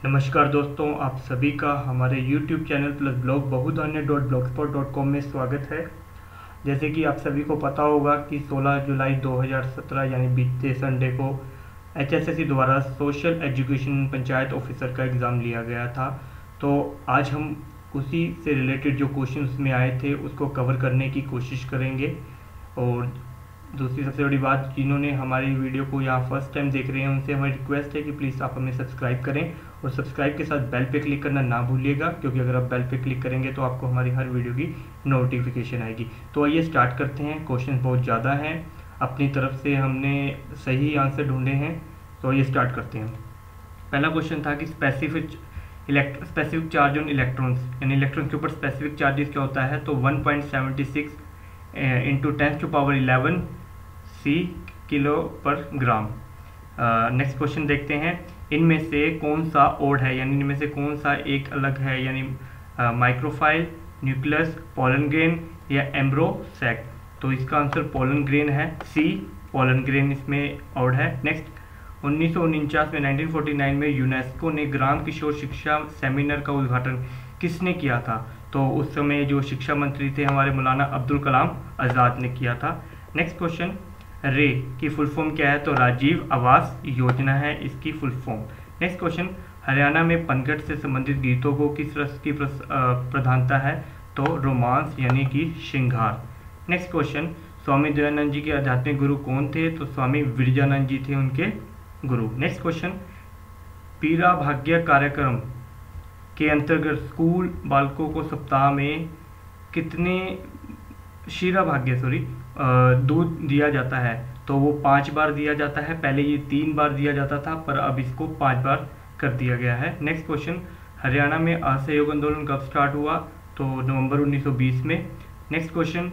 नमस्कार दोस्तों, आप सभी का हमारे YouTube चैनल प्लस ब्लॉग बहुधान्य.blogspot.com में स्वागत है। जैसे कि आप सभी को पता होगा कि 16 जुलाई 2017 यानी बीते संडे को HSSC द्वारा सोशल एजुकेशन पंचायत ऑफिसर का एग्ज़ाम लिया गया था। तो आज हम उसी से रिलेटेड जो क्वेश्चन उसमें आए थे उसको कवर करने की कोशिश करेंगे। और दूसरी सबसे बड़ी बात, जिन्होंने हमारी वीडियो को यहाँ फर्स्ट टाइम देख रहे हैं उनसे हमारी रिक्वेस्ट है कि प्लीज़ आप हमें सब्सक्राइब करें और सब्सक्राइब के साथ बेल पे क्लिक करना ना भूलिएगा, क्योंकि अगर आप बेल पे क्लिक करेंगे तो आपको हमारी हर वीडियो की नोटिफिकेशन आएगी। तो आइए स्टार्ट करते हैं। क्वेश्चन बहुत ज़्यादा हैं, अपनी तरफ से हमने सही आंसर ढूंढे हैं, तो आइए स्टार्ट करते हैं। पहला क्वेश्चन था कि स्पेसिफिक चार्ज ऑन इलेक्ट्रॉन्स, यानी इलेक्ट्रॉन के ऊपर स्पेसिफिक चार्जेस क्या होता है। तो 1.76 इंटू 10⁻11 सी किलो पर ग्राम। नेक्स्ट क्वेश्चन देखते हैं, इनमें से कौन सा ओड है, यानी इनमें से कौन सा एक अलग है, यानी माइक्रोफाइल, न्यूक्लियस, पोलन ग्रेन या एम्ब्रोसैक। तो इसका आंसर पोलन ग्रेन है, सी पोलन ग्रेन इसमें ओड है। नेक्स्ट, 1949 में 1949 में यूनेस्को ने ग्राम किशोर शिक्षा सेमिनार का उद्घाटन किसने किया था। तो उस समय जो शिक्षा मंत्री थे हमारे मौलाना अब्दुल कलाम आज़ाद ने किया था। नेक्स्ट क्वेश्चन, रे की फुल फॉर्म क्या है। तो राजीव आवास योजना है इसकी full form. Next question, Haryana में पनघट से संबंधित गीतों को किस रस की प्रधानता है। तो रोमांस यानी कि श्रृंगार। नेक्स्ट क्वेश्चन, स्वामी दयानंद जी के आध्यात्मिक गुरु कौन थे। तो स्वामी विरजानंद जी थे उनके गुरु। नेक्स्ट क्वेश्चन, पीरा भाग्य कार्यक्रम के अंतर्गत स्कूल बालकों को सप्ताह में कितने शीरा भाग्य दूध दिया जाता है। तो वो 5 बार दिया जाता है। पहले ये 3 बार दिया जाता था, पर अब इसको 5 बार कर दिया गया है। नेक्स्ट क्वेश्चन, हरियाणा में असहयोग आंदोलन कब स्टार्ट हुआ। तो नवंबर 1920 में। नेक्स्ट क्वेश्चन,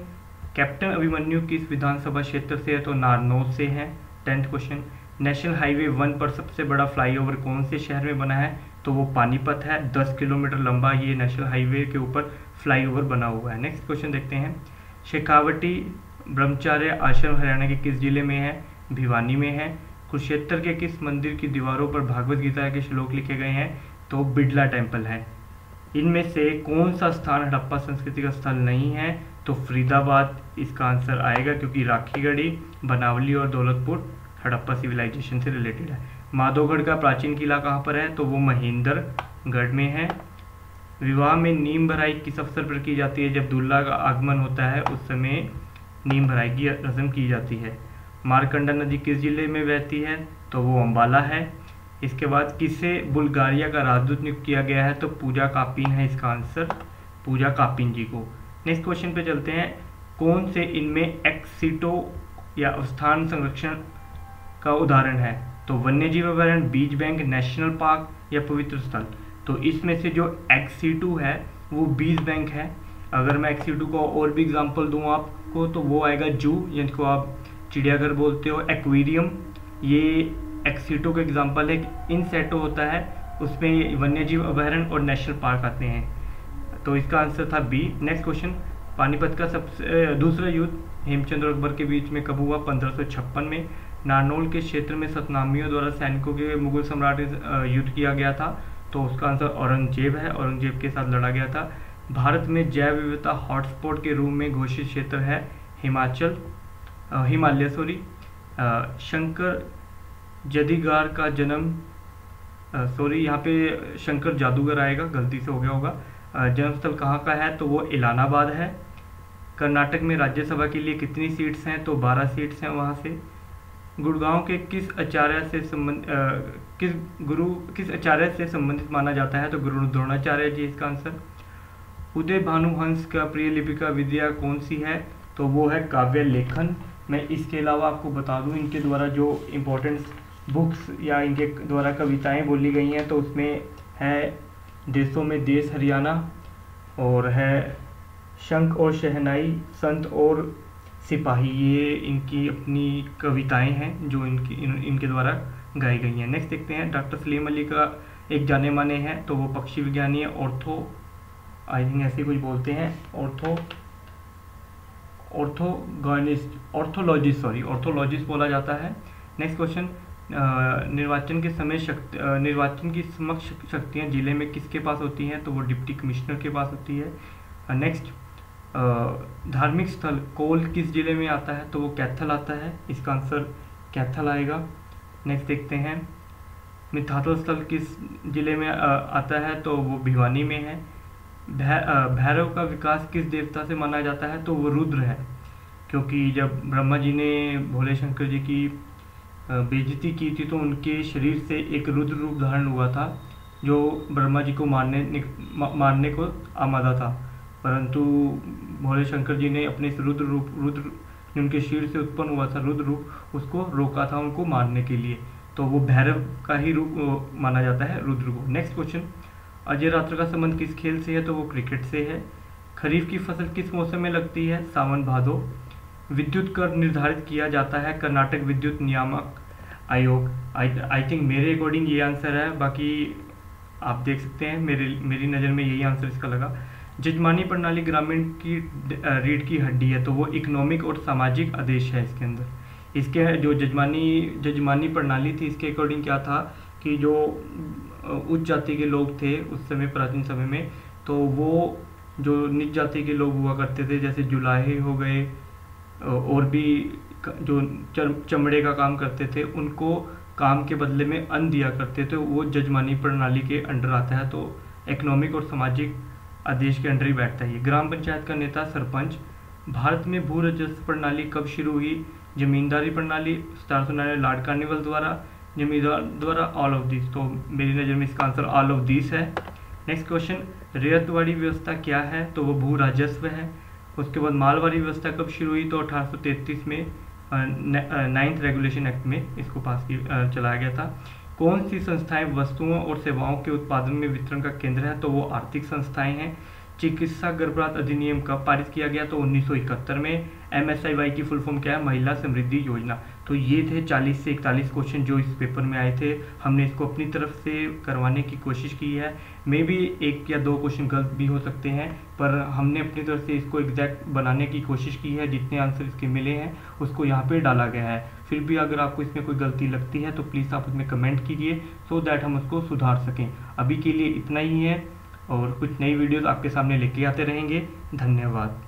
कैप्टन अभिमन्यु किस विधानसभा क्षेत्र से है। तो नारनौल से है। 10th क्वेश्चन, नेशनल हाईवे 1 पर सबसे बड़ा फ्लाईओवर कौन से शहर में बना है। तो वो पानीपत है। 10 किलोमीटर लंबा ये नेशनल हाईवे के ऊपर फ्लाईओवर बना हुआ है। नेक्स्ट क्वेश्चन देखते हैं, शेखावटी ब्रह्मचार्य आश्रम हरियाणा के किस जिले में है। भिवानी में है। कुरुक्षेत्र के किस मंदिर की दीवारों पर भागवत गीता के श्लोक लिखे गए हैं। तो बिड़ला टेम्पल है। इनमें से कौन सा स्थान हड़प्पा संस्कृति का स्थल नहीं है। तो फरीदाबाद इसका आंसर आएगा, क्योंकि राखीगढ़ी, बनावली और दौलतपुर हड़प्पा सिविलाइजेशन से रिलेटेड है। माधोगढ़ का प्राचीन किला कहाँ पर है। तो वो महेंद्रगढ़ में है। विवाह में नीम भराई किस अवसर पर की जाती है। जब दूल्हा का आगमन होता है उस समय नीम भराई की रस्म की जाती है। मारकंडा नदी किस जिले में बहती है। तो वो अम्बाला है। इसके बाद किसे बुल्गारिया का राजदूत नियुक्त किया गया है। तो पूजा कापिन है इसका आंसर, पूजा कापिन जी को। नेक्स्ट क्वेश्चन पे चलते हैं, कौन से इनमें एक्सीटो या स्थान संरक्षण का उदाहरण है। तो वन्यजीव अभयारण्य, बीज बैंक, नेशनल पार्क या पवित्र स्थल। तो इसमें से जो एक्सीटू है वो बीज बैंक है। अगर मैं एक्सीटू को और भी एग्जांपल दूं आपको तो वो आएगा जू, जिसको आप चिड़ियाघर बोलते हो, एक्वेरियम, ये एक्सीटू का एग्जांपल है। इनसेटो होता है, उसमें वन्यजीव अभयारण्य और नेशनल पार्क आते हैं। तो इसका आंसर था बी। नेक्स्ट क्वेश्चन, पानीपत का सबसे दूसरा युद्ध हेमचंद और अकबर के बीच में कब हुआ। 1556 में। नारनौल के क्षेत्र में सतनामियों द्वारा सैनिकों के मुगल सम्राट युद्ध किया गया था। तो उसका आंसर औरंगजेब है, औरंगजेब के साथ लड़ा गया था। भारत में जैव विविधता हॉटस्पॉट के रूप में घोषित क्षेत्र है हिमालय। शंकर जदीगार का जन्म, यहाँ पे शंकर जादूगर आएगा, गलती से हो गया होगा। जन्मस्थल कहाँ का है। तो वो इलाहाबाद है। कर्नाटक में राज्यसभा के लिए कितनी सीट्स हैं। तो 12 सीट्स हैं वहाँ से। गुड़गांव के किस आचार्य से संबंधित माना जाता है। तो गुरु द्रोणाचार्य जी इसका आंसर। उदय भानुहंस का प्रिय लिपिका विद्या कौन सी है। तो वो है काव्य लेखन। मैं इसके अलावा आपको बता दूं, इनके द्वारा जो इम्पोर्टेंट बुक्स या इनके द्वारा कविताएं बोली गई हैं तो उसमें है देशों में देश हरियाणा, और है शंख और शहनाई, संत और सिपाही, ये इनकी अपनी कविताएं हैं जो इनके द्वारा गाई गई हैं। नेक्स्ट देखते हैं, डॉक्टर सलीम अली का एक जाने माने हैं। तो वो पक्षी विज्ञानी है, ऐसे कुछ बोलते हैं, ऑर्थोलॉजिस्ट बोला जाता है। नेक्स्ट क्वेश्चन, निर्वाचन के समय निर्वाचन की समक्ष शक्तियाँ जिले में किसके पास होती हैं? तो वो डिप्टी कमिश्नर के पास होती है। नेक्स्ट, धार्मिक स्थल कोल किस जिले में आता है? तो वो कैथल आता है, इसका आंसर कैथल आएगा। नेक्स्ट देखते हैं, मिताथल स्थल किस जिले में आता है? तो वो भिवानी में है। भैरव का विकास किस देवता से माना जाता है? तो वो रुद्र है, क्योंकि जब ब्रह्मा जी ने भोले शंकर जी की बेइज्जती की थी तो उनके शरीर से एक रुद्र रूप धारण हुआ था, जो ब्रह्मा जी को मारने को आमादा था, परंतु भोले शंकर जी ने अपने इस रुद्र जो उनके शरीर से उत्पन्न हुआ था रुद्र रूप, उसको रोका था उनको मारने के लिए, तो वो भैरव का ही रूप माना जाता है, रुद्र को। नेक्स्ट क्वेश्चन, अजय रात्र का संबंध किस खेल से है? तो वो क्रिकेट से है। खरीफ की फसल किस मौसम में लगती है? सावन भादो। विद्युत कर निर्धारित किया जाता है? कर्नाटक विद्युत नियामक आयोग। आई थिंक मेरे अकॉर्डिंग ये आंसर है, बाकी आप देख सकते हैं, मेरी नज़र में यही आंसर इसका लगा। जजमानी प्रणाली ग्रामीण की रीढ़ की हड्डी है, तो वो इकोनॉमिक और सामाजिक आदेश है इसके अंदर। इसके जो जजमानी प्रणाली थी, इसके अकॉर्डिंग क्या था कि जो उच्च जाति के लोग थे उस समय, प्राचीन समय में, तो वो जो नीच जाति के लोग हुआ करते थे, जैसे जुलाहे हो गए और भी जो चमड़े का काम करते थे, उनको काम के बदले में अन्न दिया करते थे, वो जजमानी प्रणाली के अंडर आता है, तो इकोनॉमिक और सामाजिक आदेश के अंडर ही बैठता है। ग्राम पंचायत का नेता सरपंच। भारत में भू राजस्व प्रणाली कब शुरू हुई? जमींदारी प्रणाली 1799 लॉर्ड कार्निवल द्वारा, जमींदार द्वारा, ऑल ऑफ दिस। तो मेरी नज़र में इसका आंसर ऑल ऑफ दिस है। नेक्स्ट क्वेश्चन, रियायतवाड़ी व्यवस्था क्या है? तो वो भू राजस्व है। उसके बाद मालवाड़ी व्यवस्था कब शुरू हुई? तो 1833 में 9th रेगुलेशन एक्ट में इसको चलाया गया था। कौन सी संस्थाएं वस्तुओं और सेवाओं के उत्पादन में वितरण का केंद्र है? तो वो आर्थिक संस्थाएं हैं। चिकित्सा गर्भपात अधिनियम कब पारित किया गया? तो 1971 में। MSIY की फुल फॉर्म क्या है? महिला समृद्धि योजना। तो ये थे 40 से 41 क्वेश्चन जो इस पेपर में आए थे। हमने इसको अपनी तरफ से करवाने की कोशिश की है। मे भी 1 या 2 क्वेश्चन गलत भी हो सकते हैं, पर हमने अपनी तरफ से इसको एग्जैक्ट बनाने की कोशिश की है। जितने आंसर इसके मिले हैं उसको यहाँ पे डाला गया है। फिर भी अगर आपको इसमें कोई गलती लगती है तो प्लीज़ आप उसमें कमेंट कीजिए, सो दैट हम उसको सुधार सकें। अभी के लिए इतना ही है, और कुछ नई वीडियोस आपके सामने लेके आते रहेंगे। धन्यवाद।